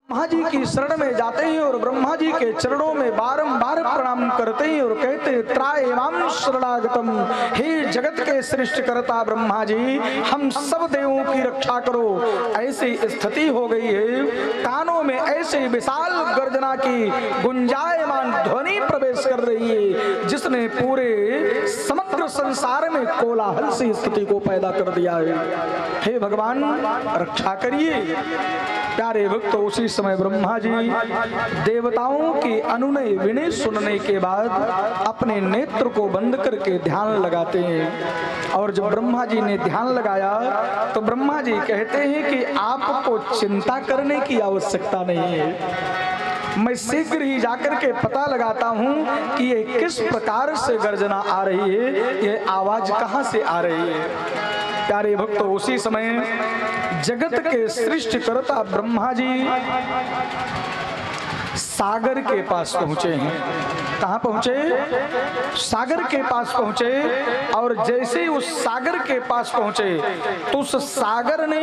ब्रह्मा जी की शरण में जाते हैं और ब्रह्मा जी के चरणों में बारंबार प्रणाम करते हैं और कहते हैं त्रायमाम शरणागतम, हे जगत के सृष्टि करता ब्रह्मा जी, हम सब देवों की रक्षा करो। ऐसी स्थिति हो गई है, कानों में ऐसे विशाल गर्जना की गुंजायमान ध्वनि प्रवेश कर रही है जिसने पूरे समग्र संसार में कोलाहल से स्थिति को पैदा कर दिया है। हे भगवान रक्षा करिए। प्यारे भक्त, उसी समय ब्रह्मा जी देवताओं की अनुनय विनय सुनने के बाद अपने नेत्र को बंद करके ध्यान लगाते हैं। और जब ब्रह्मा जी ने ध्यान लगाया तो ब्रह्मा जी कहते हैं कि आपको चिंता करने की आवश्यकता नहीं है, मैं शीघ्र ही जाकर के पता लगाता हूं कि ये किस प्रकार से गर्जना आ रही है, ये आवाज कहां से आ रही है। प्यारे भक्तों, उसी समय जगत के सृष्टिकर्ता ब्रह्मा जी सागर के पास पहुंचे हैं। कहां पहुंचे? सागर के पास पहुंचे। और जैसे उस सागर के पास पहुंचे तो उस सागर ने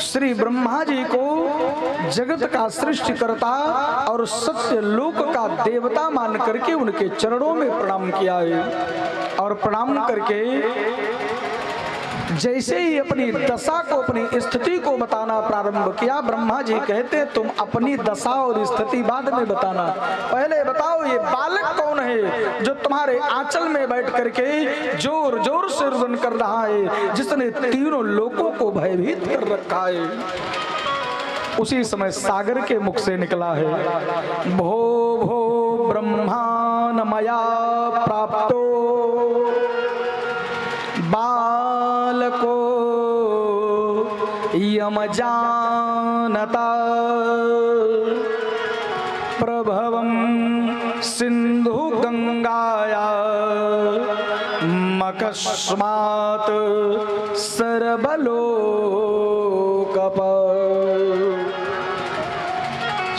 श्री ब्रह्मा जी को जगत का सृष्टिकर्ता और सत्य लोक का देवता मान करके उनके चरणों में प्रणाम किया है। और प्रणाम करके जैसे ही अपनी दशा को, अपनी स्थिति को बताना प्रारंभ किया, ब्रह्मा जी कहते तुम अपनी दशा और स्थिति बाद में बताना, पहले बताओ ये बालक कौन है जो तुम्हारे आंचल में बैठ करके जोर जोर से रुदन कर रहा है, जिसने तीनों लोगों को भयभीत कर रखा है। उसी समय सागर के मुख से निकला है, भो भो ब्रह्मान मया प्राप्तो बालको यम जानता प्रभवम सिंधु गंगाया मकस्मात् सर्वलोकप।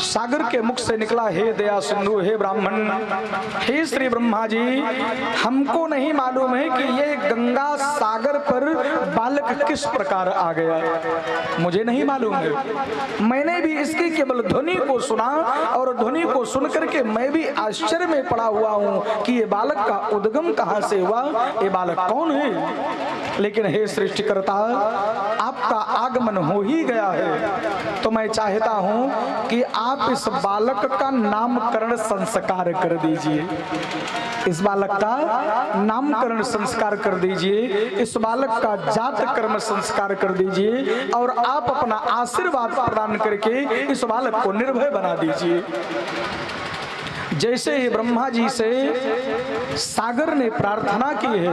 सागर के मुख से निकला, हे दया सिंधु, हे ब्राह्मण, हे श्री ब्रह्मा जी, हमको नहीं मालूम है कि ये गंगा सागर पर बालक किस प्रकार आ गया, मुझे नहीं मालूम है। मैंने भी इसकी केवल ध्वनि को सुना और ध्वनि को सुन करके मैं भी आश्चर्य में पड़ा हुआ हूँ कि ये बालक का उद्गम कहाँ से हुआ, ये बालक कौन है। लेकिन हे सृष्टिकर्ता, आपका आगमन हो ही गया है तो मैं चाहता हूँ कि आप इस बालक का नामकरण संस्कार कर दीजिए। इस बालक का नामकरण संस्कार कर दीजिए, इस बालक का जात कर्म संस्कार कर दीजिए और आप अपना आशीर्वाद प्रदान करके इस बालक को निर्भय बना दीजिए। जैसे ही ब्रह्मा जी से सागर ने प्रार्थना की है,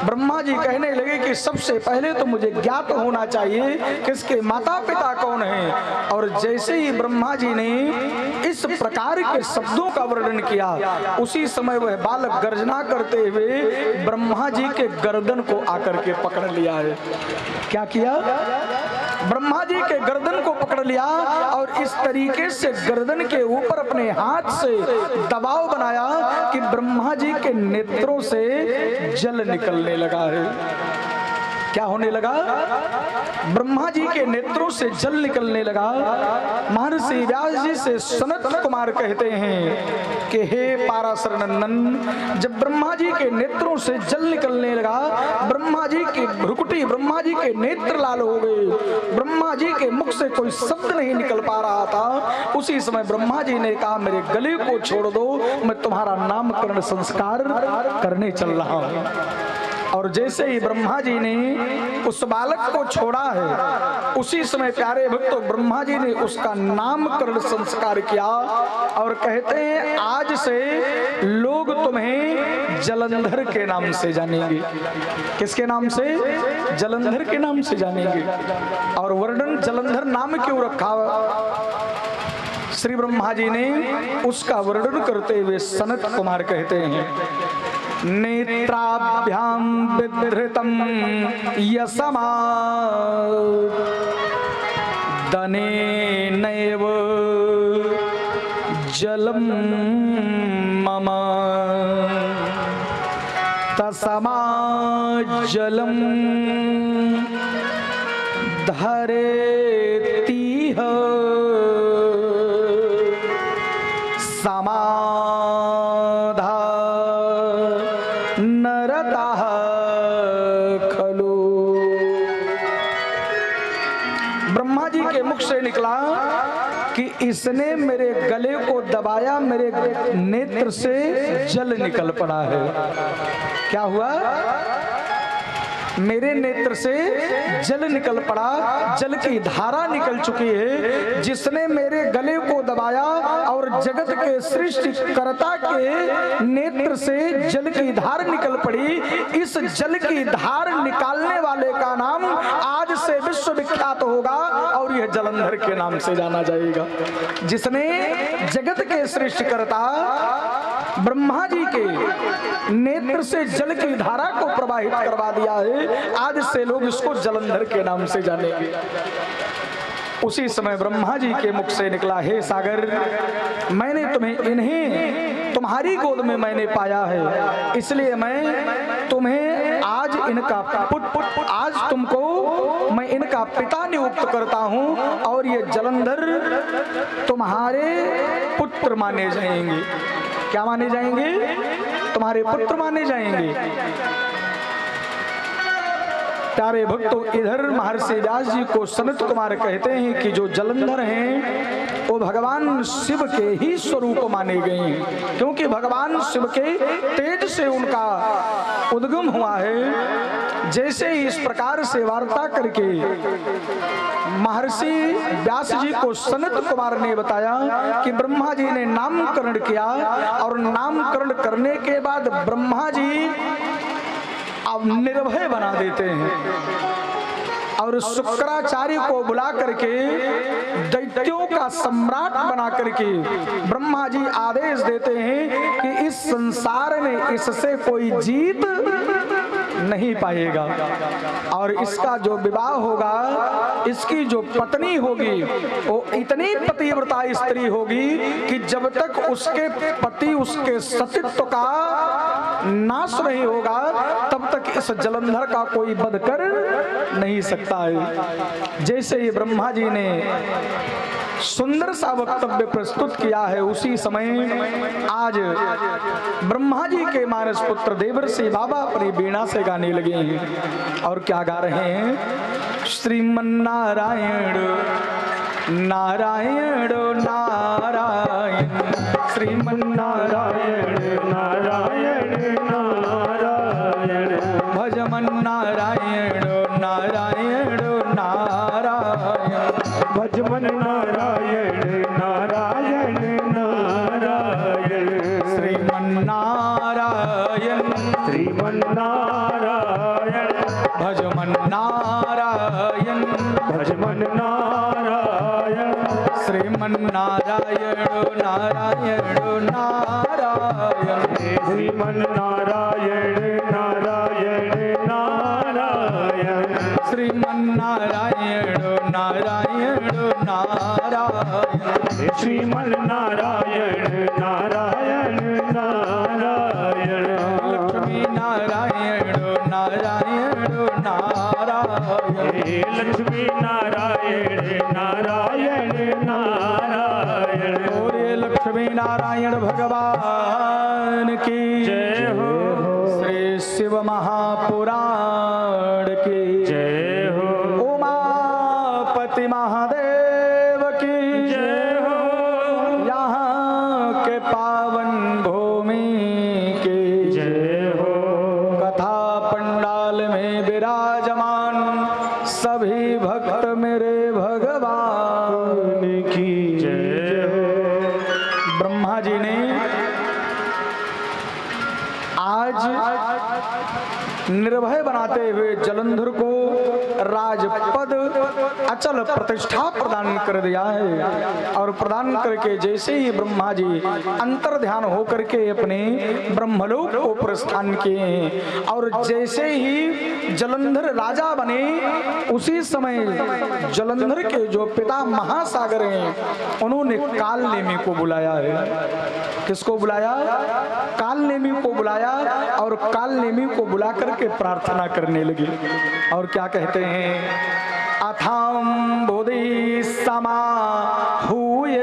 ब्रह्मा जी कहने लगे कि सबसे पहले तो मुझे ज्ञात होना चाहिए कि इसके माता पिता कौन हैं। और जैसे ही ब्रह्मा जी ने इस प्रकार के शब्दों का वर्णन किया, उसी समय वह बालक गर्जना करते हुए ब्रह्मा जी के गर्दन को आकर के पकड़ लिया है। क्या किया? ब्रह्मा जी के गर्दन को पकड़ लिया और इस तरीके से गर्दन के ऊपर अपने हाथ से दबाव बनाया कि ब्रह्मा जी के नेत्रों से जल निकलने लगा है। क्या होने लगा? ब्रह्मा जी के नेत्रों से जल निकलने लगा। महर्षि व्यास जी से सनत कुमार कहते हैं कि हे पाराशर नंदन, जब ब्रह्मा जी के नेत्रों से जल निकलने लगा, ब्रह्मा जी की भ्रुकुटी, ब्रह्मा जी के नेत्र लाल हो गए, ब्रह्मा जी के मुख से कोई शब्द नहीं निकल पा रहा था। उसी समय ब्रह्मा जी ने कहा मेरे गले को छोड़ दो, मैं तुम्हारा नामकरण संस्कार करने चल रहा हूँ। और जैसे ही ब्रह्मा जी ने उस बालक को छोड़ा है, उसी समय प्यारे भक्तों ब्रह्मा जी ने उसका नामकरण संस्कार किया और कहते हैं आज से लोग तुम्हें जलंधर के नाम से जानेंगे। किसके नाम से? जलंधर के नाम से जानेंगे। और वर्णन जलंधर नाम क्यों रखा? श्री ब्रह्मा जी ने उसका वर्णन करते हुए सनत कुमार कहते हैं, नेत्राभ्याम बिधृतम यशमा दनेनैव जलम मम तस्मा जलम धरेतिह समाधानरतः खलु। ब्रह्मा जी के मुख से निकला कि इसने मेरे गले को दबाया, मेरे नेत्र से जल निकल पड़ा है। क्या हुआ? मेरे नेत्र से जल निकल पड़ा, जल की धारा निकल चुकी है। जिसने मेरे गले को दबाया और जगत के सृष्टिकर्ता के नेत्र से जल की धार निकल पड़ी, इस जल की धार निकालने वाले का नाम आज से विश्वविख्यात होगा और यह जलंधर के नाम से जाना जाएगा। जिसने जगत के सृष्टिकर्ता ब्रह्मा जी के नेत्र से जल की धारा को प्रवाहित करवा दिया है, आज से लोग इसको जलंधर के नाम से जानेंगे। उसी समय ब्रह्मा जी के मुख से निकला, हे सागर, मैंने तुम्हें इन्हें तुम्हारी गोद में मैंने पाया है, इसलिए मैं तुम्हें आज इनका आज तुमको मैं इनका पिता नियुक्त करता हूं और ये जलंधर तुम्हारे पुत्र माने जाएंगे। क्या माने जाएंगे? तुम्हारे पुत्र माने जाएंगे। प्यारे भक्तों, इधर महर्षि व्यास जी को सनत कुमार कहते हैं कि जो जलंधर हैं वो भगवान शिव के ही स्वरूप माने गए हैं, क्योंकि भगवान शिव के तेज से उनका उद्गम हुआ है। जैसे ही इस प्रकार से वार्ता करके महर्षि व्यास जी को सनत कुमार ने बताया कि ब्रह्मा जी ने नामकरण किया और नामकरण करने के बाद ब्रह्मा जी अब निर्भय बना देते हैं और शुक्राचार्य को बुला करके दैत्यों का सम्राट बना करके ब्रह्मा जी आदेश देते हैं कि इस संसार में इससे कोई जीत नहीं पाएगा और इसका जो विवाह होगा, इसकी जो पत्नी होगी वो इतनी पतिव्रता स्त्री होगी कि जब तक उसके पति उसके सतीत्व का नाश नहीं होगा तब तक इस जलंधर का कोई वध कर नहीं सकता है। जैसे ही ब्रह्मा जी ने सुंदर सा वक्तव्य प्रस्तुत किया है, उसी समय आज ब्रह्मा जी के मानस पुत्र देवर्षि बाबा अपनी वीणा से गाने लगे हैं और क्या गा रहे हैं? श्रीमन्नारायण नारायण नारायण, श्रीमन्नारायण नारायण नारायण, भजमन नारायण नारायण नारायण, भजमन नारायण नारायण नारायण, श्रीमन्नारायण श्रीमन्नारायण, भजमन नारायण भजमन नारायण, श्रीमन्नारायण नारायण नारायण, श्रीमन्नारायण नारायण नारायण, श्रीमन्नारायण नारायण नारायण, श्रीमन्नारायण नारायण नारायण, लक्ष्मी नारायण नारायण नारायण, लक्ष्मी नारायण नारायण नारायण, और लक्ष्मी नारायण भगवान की जय हो, श्री शिव महापुराण की जय हो, उमापति महादेव की जय हो, यहाँ के पावन भूमि की जय हो, कथा पंडाल में विराजमान सभी भक्त मेरे भगवान की जय हो। ब्रह्मा जी ने आज निर्भय बनाते हुए जलंधर को राजपद अचल प्रतिष्ठा प्रदान कर दिया है और प्रदान करके जैसे ही ब्रह्मा जी अंतर ध्यान होकर के अपने ब्रह्मलोक को प्रस्थान किए और जैसे ही जलंधर राजा बने, उसी समय जलंधर के जो पिता महासागर हैं उन्होंने कालनेमी को बुलाया है। किसको बुलाया? कालनेमी को बुलाया और कालनेमी को बुला करके प्रार्थना करने लगे और क्या कहते हैं? अथाम बोधि समाहूय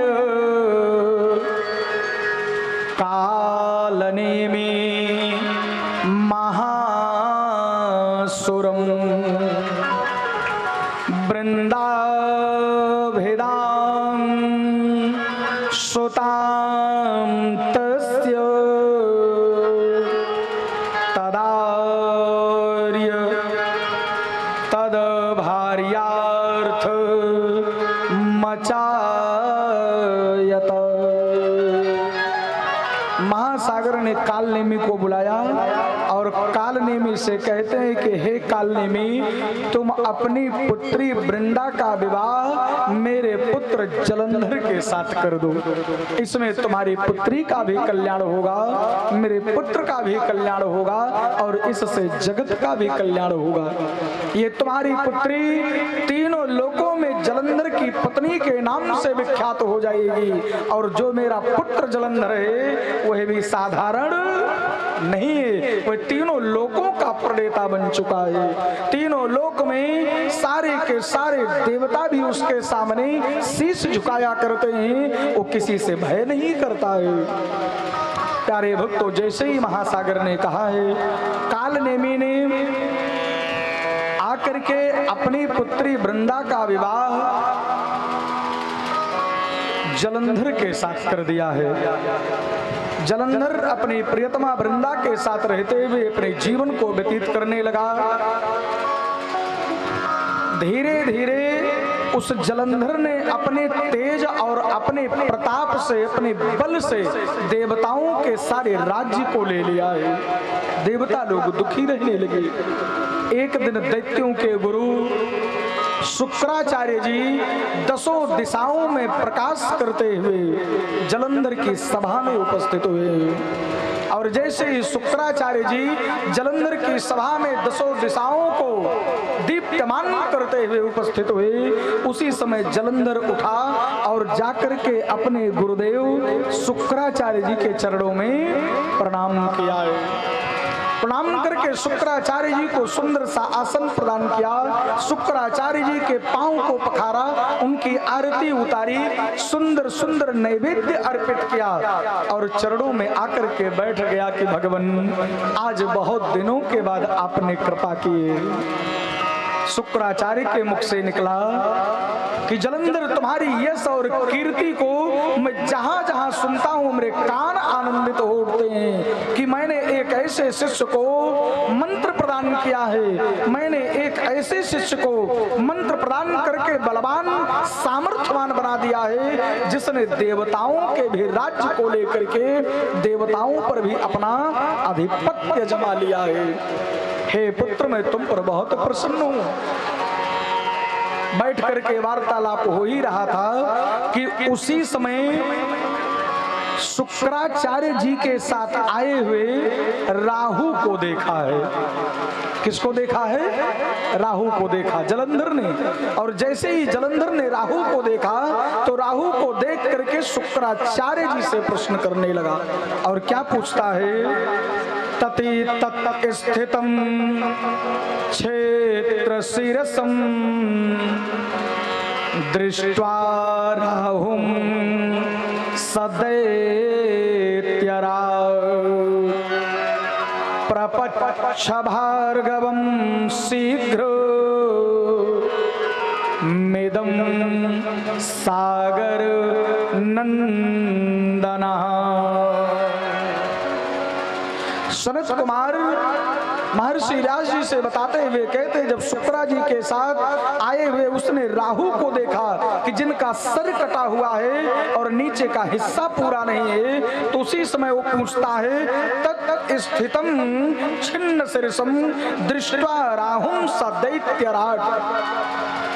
सुतां तस्य तदार्य तद्भार्यार्थ मचायत। महासागर ने कालनेमी को बुलाया और कालनेमी से कहते हैं कि हे कालनेमी, तुम अपनी पुत्री वृंदा का विवाह मेरे पुत्र जलंधर के साथ कर दो। इसमें तुम्हारी पुत्री का भी कल्याण होगा, मेरे पुत्र का भी कल्याण होगा और इससे जगत का भी कल्याण होगा। ये तुम्हारी पुत्री तीनों लोकों में जलंधर की पत्नी के नाम से विख्यात हो जाएगी और जो मेरा पुत्र जलंधर है वह भी साधारण नहीं है, वह तीनों लोकों का प्रणेता बन चुका है। तीनों लोक में सारे के सारे देवता भी उसके सामने शीश झुकाया करते हैं, वो किसी से भय नहीं करता है। प्यारे भक्तों, जैसे ही महासागर ने कहा है, कालनेमी ने आकर के अपनी पुत्री वृंदा का विवाह जलंधर के साथ कर दिया है। जलंधर अपनी प्रियतमा वृंदा के साथ रहते हुए अपने जीवन को व्यतीत करने लगा। धीरे धीरे उस जलंधर ने अपने तेज और अपने प्रताप से, अपने बल से देवताओं के सारे राज्य को ले लिया है। देवता लोग दुखी रहने लगे। एक दिन दैत्यों के गुरु शुक्राचार्य जी दसों दिशाओं में प्रकाश करते हुए जलंधर की सभा में उपस्थित हुए और जैसे ही शुक्राचार्य जी जलंधर की सभा में दसों दिशाओं को दीप्यमान करते हुए उपस्थित हुए, उसी समय जलंधर उठा और जाकर के अपने गुरुदेव शुक्राचार्य जी के चरणों में प्रणाम किया। प्रणाम करके शुक्राचार्य जी को सुंदर सा आसन प्रदान किया। शुक्राचार्य जी के पांव को पखारा, उनकी आरती उतारी, सुंदर सुंदर नैवेद्य अर्पित किया और चरणों में आकर के बैठ गया कि भगवान, आज बहुत दिनों के बाद आपने कृपा की। शुक्राचार्य के मुख से निकला कि जलंधर, तुम्हारी यश और कीर्ति को मैं जहां जहां सुनता हूं मेरे कान आनंदित हो उठते हैं कि मैंने एक ऐसे शिष्य को मंत्र प्रदान किया है, मैंने एक ऐसे शिष्य को मंत्र प्रदान करके बलवान सामर्थ्यवान बना दिया है जिसने देवताओं के भी राज्य को लेकर के देवताओं पर भी अपना आधिपत्य जमा लिया है। हे पुत्र, मैं तुम पर बहुत प्रसन्न हूं। बैठ करके वार्तालाप हो ही रहा था कि उसी समय शुक्राचार्य जी के साथ आए हुए राहु को देखा है। किसको देखा है? राहु को देखा जलंधर ने। और जैसे ही जलंधर ने राहु को देखा तो राहु को देख करके शुक्राचार्य जी से प्रश्न करने लगा और क्या पूछता है? तति तत् स्थितम क्षेत्र शिरसम दृष्ट्वा राहुं सदैत्यरा प्रपच्छ भार्गवं शीघ्र मिदं सागर नंदना। सनत कुमार महर्षि व्यास जी से बताते हुए कहते, जब शुक्रा जी के साथ आए हुए उसने राहु को देखा कि जिनका सर कटा हुआ है और नीचे का हिस्सा पूरा नहीं है, तो उसी समय वो पूछता है तत् स्थितम छिन्न शिरसम दृष्ट्वा राहुं सदैत्यराट।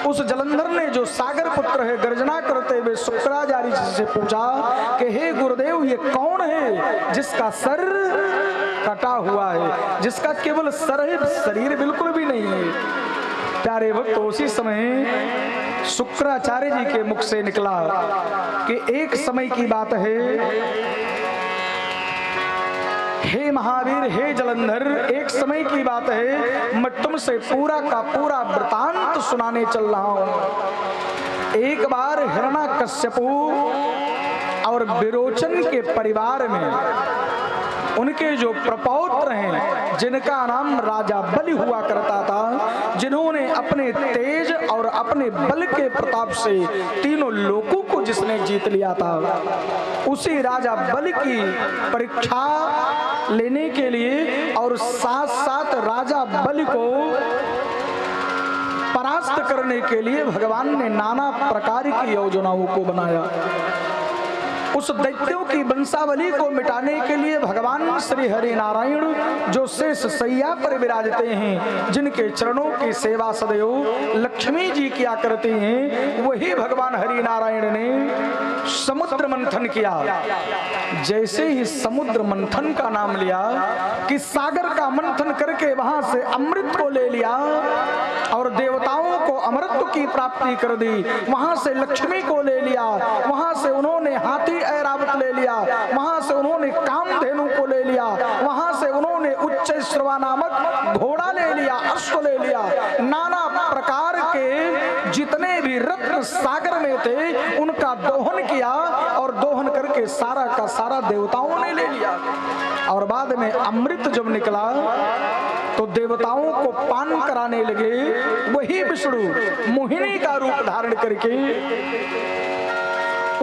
उस जलंधर ने जो सागर पुत्र है गर्जना करते हुए शुक्राचार्य जी से पूछा कि हे गुरुदेव, ये कौन है जिसका सर कटा हुआ है, जिसका केवल सर है, शरीर बिल्कुल भी नहीं है। प्यारे भक्त, उसी समय शुक्राचार्य जी के मुख से निकला कि एक समय की बात है, हे महावीर, हे जलंधर, एक समय की बात है, मैं तुमसे पूरा का पूरा वृतांत सुनाने चल रहा हूं। एक बार हिरण्याकश्यपु और विरोचन के परिवार में उनके जो प्रपौत्र हैं, जिनका नाम राजा बलि हुआ करता था, जिन्होंने अपने तेज और अपने बल के प्रताप से तीनों लोकों को जिसने जीत लिया था, उसी राजा बलि की परीक्षा लेने के लिए और साथ साथ राजा बलि को परास्त करने के लिए भगवान ने नाना प्रकार की योजनाओं को बनाया। उस दैत्यों की वंशावली को मिटाने के लिए भगवान श्री हरि नारायण जो शेष सैया पर विराजते हैं, जिनके चरणों की सेवा सदैव लक्ष्मी जी किया करती हैं, वही भगवान हरि नारायण ने समुद्र मंथन किया। जैसे ही समुद्र मंथन का नाम लिया कि सागर का मंथन करके वहां से अमृत को ले लिया और देवताओं को अमृत की प्राप्ति कर दी, वहां से लक्ष्मी को ले लिया, वहां से उन्होंने हाथी ऐरावत ले लिया, वहां से उन्होंने कामधेनु को ले लिया, वहां से उन्होंने उच्च श्रवा नामक घोड़ा ले लिया, अश्व ले लिया, नाना प्रकार के जितने भी रत्न सागर में थे उनका दोहन किया और दोहन करके सारा का सारा देवताओं ने ले लिया। और बाद में अमृत जब निकला तो देवताओं को पान कराने लगे। वही विष्णु मोहिनी का रूप धारण करके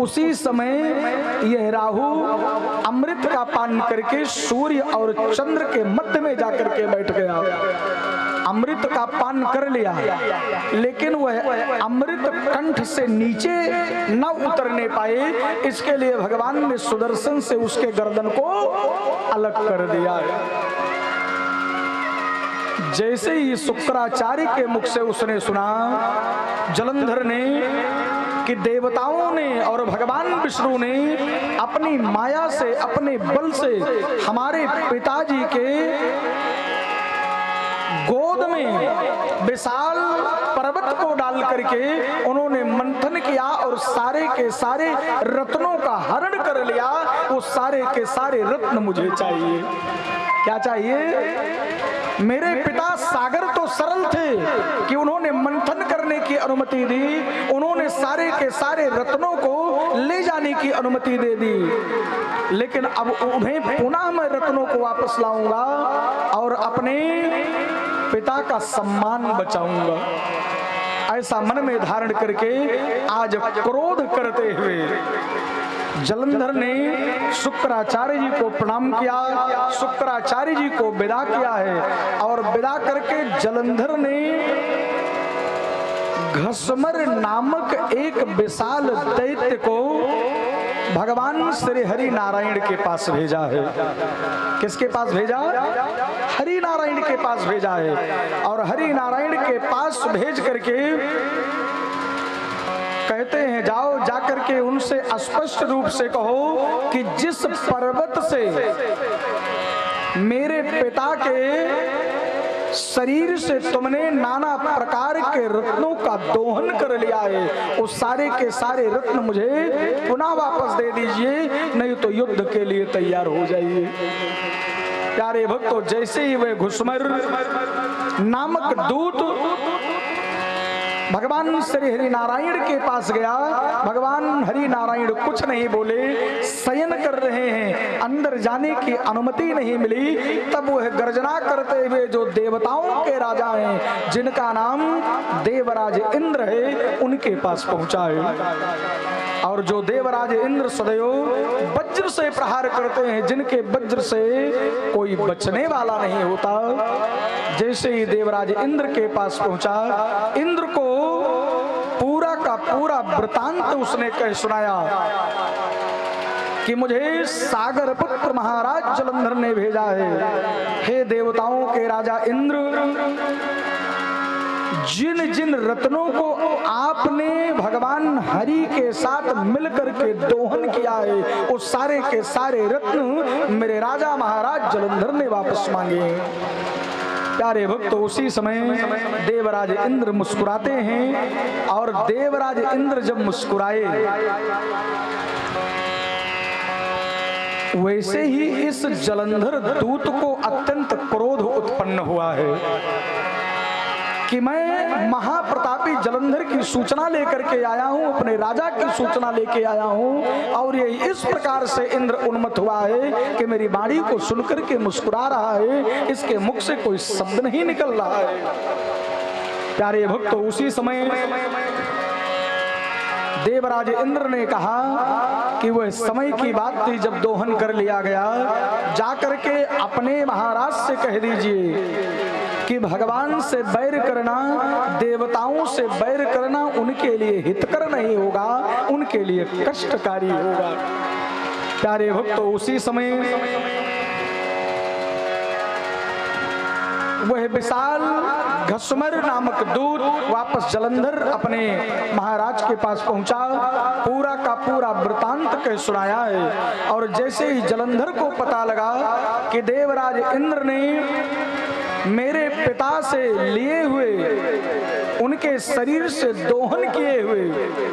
उसी समय यह राहु अमृत का पान करके सूर्य और चंद्र के मध्य में जाकर के बैठ गया। अमृत का पान कर लिया, लेकिन वह अमृत कंठ से नीचे न उतरने पाए, इसके लिए भगवान ने सुदर्शन से उसके गर्दन को अलग कर दिया। जैसे ही शुक्राचार्य के मुख से उसने सुना, जलंधर ने कि देवताओं ने और भगवान विष्णु ने अपनी माया से, अपने बल से हमारे पिताजी के गोद में विशाल पर्वत को डाल करके उन्होंने मंथन किया और सारे के सारे रत्नों का हरण कर लिया। वो सारे के सारे रत्न मुझे चाहिए। क्या चाहिए? मेरे पिता सागर तो सरल थे कि उन्होंने मंथन करने की अनुमति दी, उन्होंने सारे के सारे रत्नों को ले जाने की अनुमति दे दी, लेकिन अब उन्हें पुनः मैं रत्नों को वापस लाऊंगा और अपने पिता का सम्मान बचाऊंगा। ऐसा मन में धारण करके आज क्रोध करते हुए जलंधर ने शुक्राचार्य जी को प्रणाम किया, शुक्राचार्य जी को विदा किया है और विदा करके जलंधर ने घसमर नामक एक विशाल दैत्य को भगवान श्री हरि नारायण के पास भेजा है। किसके पास भेजा? हरि नारायण के पास भेजा है। और हरि नारायण के पास भेज करके कहते हैं, जाओ जाकर के उनसे स्पष्ट रूप से कहो कि जिस पर्वत से मेरे पिता के शरीर से तुमने नाना प्रकार के रत्नों का दोहन कर लिया है, उस सारे के सारे रत्न मुझे पुनः वापस दे दीजिए, नहीं तो युद्ध के लिए तैयार हो जाइए। प्यारे भक्तों, जैसे ही वह घुसमर नामक दूत भगवान श्री हरि नारायण के पास गया, भगवान हरि नारायण कुछ नहीं बोले, शयन कर रहे हैं, अंदर जाने की अनुमति नहीं मिली। तब वह गर्जना करते हुए जो देवताओं के राजा हैं, जिनका नाम देवराज इंद्र है, उनके पास पहुंचा है। और जो देवराज इंद्र सदैव वज्र से प्रहार करते हैं, जिनके वज्र से कोई बचने वाला नहीं होता, जैसे ही देवराज इंद्र के पास पहुंचा, इंद्र को पूरा का पूरा वृतांत उसने कह सुनाया कि मुझे सागर पुत्र महाराज जलंधर ने भेजा है। हे देवताओं के राजा इंद्र, जिन जिन रत्नों को आपने भगवान हरि के साथ मिलकर के दोहन किया है, उस सारे के सारे रत्न मेरे राजा महाराज जलंधर ने वापस मांगे। प्यारे भक्तों, उसी समय देवराज इंद्र मुस्कुराते हैं और देवराज इंद्र जब मुस्कुराए, वैसे ही इस जलंधर दूत को अत्यंत क्रोध उत्पन्न हुआ है। कि मैं महाप्रतापी जलंधर की सूचना लेकर के आया हूं, अपने राजा की सूचना लेके आया हूं, और ये इस प्रकार से इंद्र उन्मत्त हुआ है कि मेरी वाणी को सुनकर के मुस्कुरा रहा है, इसके मुख से कोई शब्द नहीं निकल रहा है। प्यारे भक्तों, उसी समय देवराज इंद्र ने कहा कि वह समय की बात थी जब दोहन कर लिया गया, जाकर के अपने महाराज से कह दीजिए कि भगवान से बैर करना, देवताओं से बैर करना उनके लिए हितकर नहीं होगा, उनके लिए कष्टकारी होगा। प्यारे भक्तों, उसी समय वह विशाल घसमर नामक दूत वापस जलंधर अपने महाराज के पास पहुंचा, पूरा का पूरा वृतांत कह सुनाया है। और जैसे ही जलंधर को पता लगा कि देवराज इंद्र ने मेरे पिता से लिए हुए, उनके शरीर से दोहन किए हुए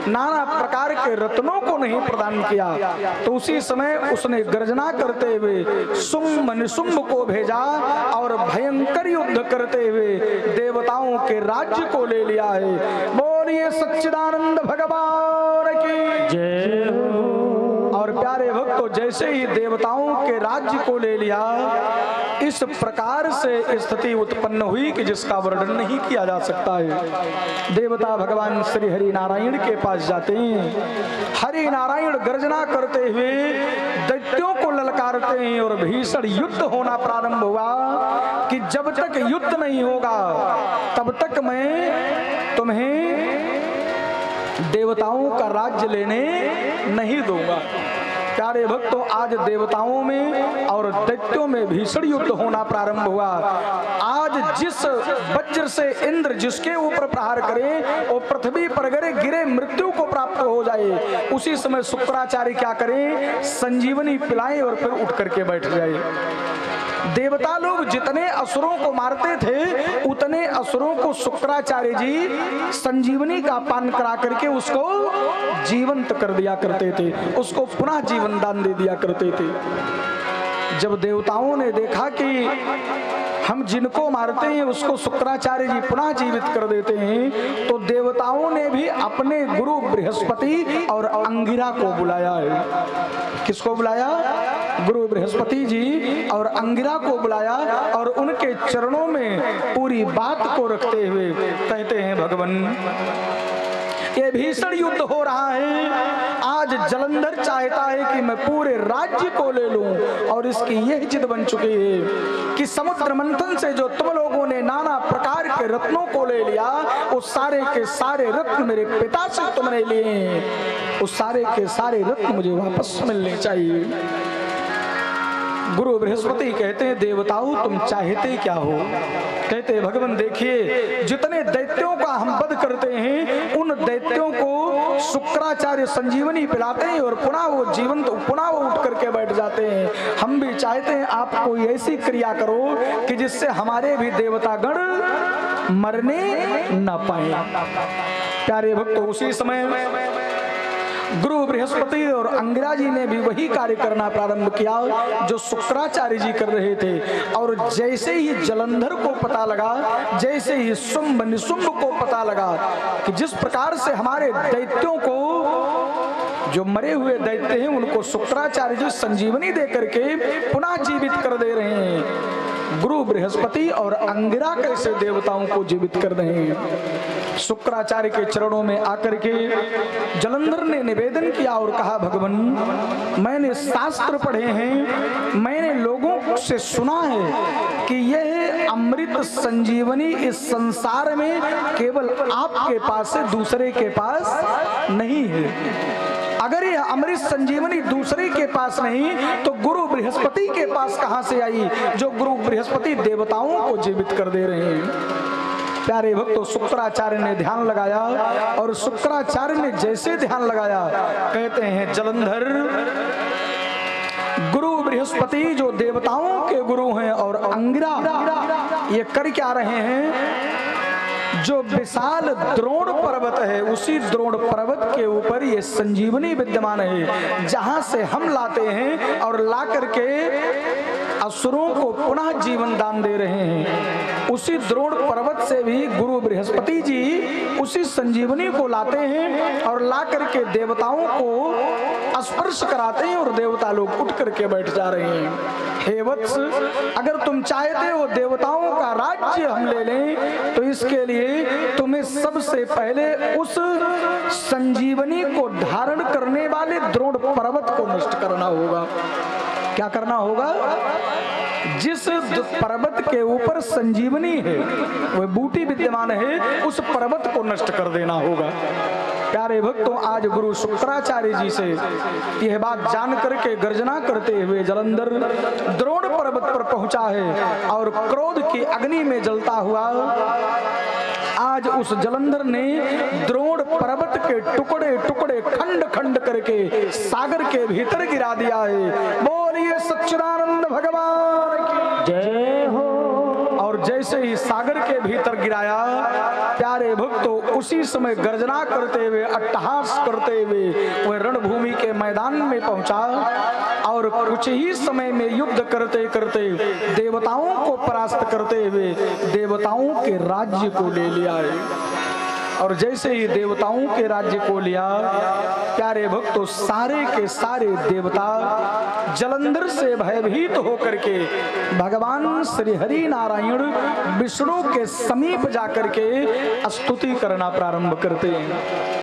नाना प्रकार के रत्नों को नहीं प्रदान किया, तो उसी समय उसने गर्जना करते हुए शुंभ निशुंभ को भेजा और भयंकर युद्ध करते हुए देवताओं के राज्य को ले लिया है। बोलिए सच्चिदानंद भगवान की जय। और प्यारे भक्तों, जैसे ही देवताओं के राज्य को ले लिया, इस प्रकार से स्थिति उत्पन्न हुई कि जिसका वर्णन नहीं किया जा सकता है। देवता भगवान श्री हरि नारायण के पास जाते हैं, हरि नारायण गर्जना करते हुए दैत्यों को ललकारते हैं और भीषण युद्ध होना प्रारंभ हुआ कि जब तक युद्ध नहीं होगा तब तक मैं तुम्हें देवताओं का राज्य लेने नहीं दूंगा। प्यारे भक्तों, आज देवताओं में और दैत्यों में भीषण युद्ध होना प्रारंभ हुआ। आज जिस वज्र से इंद्र जिसके ऊपर प्रहार करे और पृथ्वी पर गिरे मृत्यु को प्राप्त हो जाए, उसी समय शुक्राचार्य क्या करें, संजीवनी पिलाएं और फिर उठ करके बैठ जाए। देवता लोग जितने असुरों को मारते थे उतने असुरों को शुक्राचार्य जी संजीवनी का पान करा करके उसको जीवंत कर दिया करते थे, उसको पुनः जीवन दान दे दिया करते थे। जब देवताओं ने देखा कि हम जिनको मारते हैं उसको शुक्राचार्य जी पुनः जीवित कर देते हैं, तो देवताओं ने भी अपने गुरु बृहस्पति और अंगिरा को बुलाया है। किसको बुलाया? गुरु बृहस्पति जी और अंगिरा को बुलाया और उनके चरणों में पूरी बात को रखते हुए कहते हैं, भगवान ये भीषण युद्ध हो रहा है, आज जलंधर चाहता है कि मैं पूरे राज्य को ले लूं, और इसकी यह जिद बन चुकी है कि समुद्र मंथन से जो तुम लोगों ने नाना प्रकार के रत्नों को ले लिया, उस सारे के सारे रत्न मेरे पिता से तुमने लिए, उस सारे के सारे रत्न मुझे वापस मिलने चाहिए। गुरु बृहस्पति कहते हैं, देवताओं तुम चाहते क्या हो? कहते भगवान देखिए, जितने दैत्यों का हम वध करते हैं उन दैत्यों को शुक्राचार्य संजीवनी पिलाते हैं और पुनः वो जीवंत पुनः वो उठ करके बैठ जाते हैं। हम भी चाहते हैं आप कोई ऐसी क्रिया करो कि जिससे हमारे भी देवतागण मरने न पाए। प्यारे भक्तों, उसी समय गुरु बृहस्पति और अंगिरा जी ने भी वही कार्य करना प्रारंभ किया जो शुक्राचार्य जी कर रहे थे। और जैसे ही जलंधर को पता लगा, जैसे ही शुंभ निशुंभ को पता लगा कि जिस प्रकार से हमारे दैत्यों को, जो मरे हुए दैत्य हैं उनको शुक्राचार्य जी संजीवनी दे करके पुनः जीवित कर दे रहे हैं, गुरु बृहस्पति और अंगिरा कैसे देवताओं को जीवित कर रहे हैं। शुक्राचार्य के चरणों में आकर के जलंधर ने निवेदन किया और कहा, भगवान मैंने शास्त्र पढ़े हैं, मैंने लोगों से सुना है कि यह अमृत संजीवनी इस संसार में केवल आपके पास है, दूसरे के पास नहीं है। अगर यह अमृत संजीवनी दूसरे के पास नहीं तो गुरु बृहस्पति के पास कहां से आई, जो गुरु बृहस्पति देवताओं को जीवित कर दे रहे हैं। प्यारे भक्तों, शुक्राचार्य ने ध्यान लगाया और शुक्राचार्य ने जैसे ध्यान लगाया, कहते हैं जलंधर गुरु बृहस्पति जो देवताओं के गुरु हैं और अंगिरा ये कर क्या रहे हैं, जो विशाल द्रोण पर्वत है उसी द्रोण पर्वत के ऊपर ये संजीवनी विद्यमान है, जहां से हम लाते हैं और ला करके असुरों को पुनः जीवन दान दे रहे हैं। उसी द्रोण पर्वत से भी गुरु बृहस्पति जी उसी संजीवनी को लाते हैं और ला करके देवताओं को स्पर्श कराते हैं और देवता लोग उठ करके बैठ जा रहे हैं। हे वत्स, अगर तुम चाहते हो देवताओं का राज्य हम ले लें तो इसके लिए तुम्हें सबसे पहले उस संजीवनी को धारण करने वाले द्रोण पर्वत को नष्ट करना होगा। क्या करना होगा? जिस पर्वत के ऊपर संजीवनी है, वह बूटी विद्यमान है, उस पर्वत को नष्ट कर देना होगा। प्यारे भक्तों, आज गुरु शुक्राचार्य जी से यह बात जान करके गर्जना करते हुए जलंधर द्रोण पर्वत पर पहुंचा है और क्रोध की अग्नि में जलता हुआ आज उस जलंधर ने द्रोण पर्वत के टुकड़े टुकड़े खंड खंड करके सागर के भीतर गिरा दिया है। बोलिए सच्चिदानंद भगवान की जय हो। और जैसे ही सागर के भीतर गिराया, प्यारे भक्तों, उसी समय गर्जना करते हुए अट्टहास करते हुए वह रणभूमि के मैदान में पहुंचा और कुछ ही समय में युद्ध करते करते देवताओं को परास्त करते हुए देवताओं के राज्य को ले लिया है। और जैसे ही देवताओं के राज्य को लिया, प्यारे भक्तों, सारे के सारे देवता जलंधर से भयभीत होकर के भगवान श्री हरि नारायण विष्णु के समीप जाकर के स्तुति करना प्रारंभ करते हैं।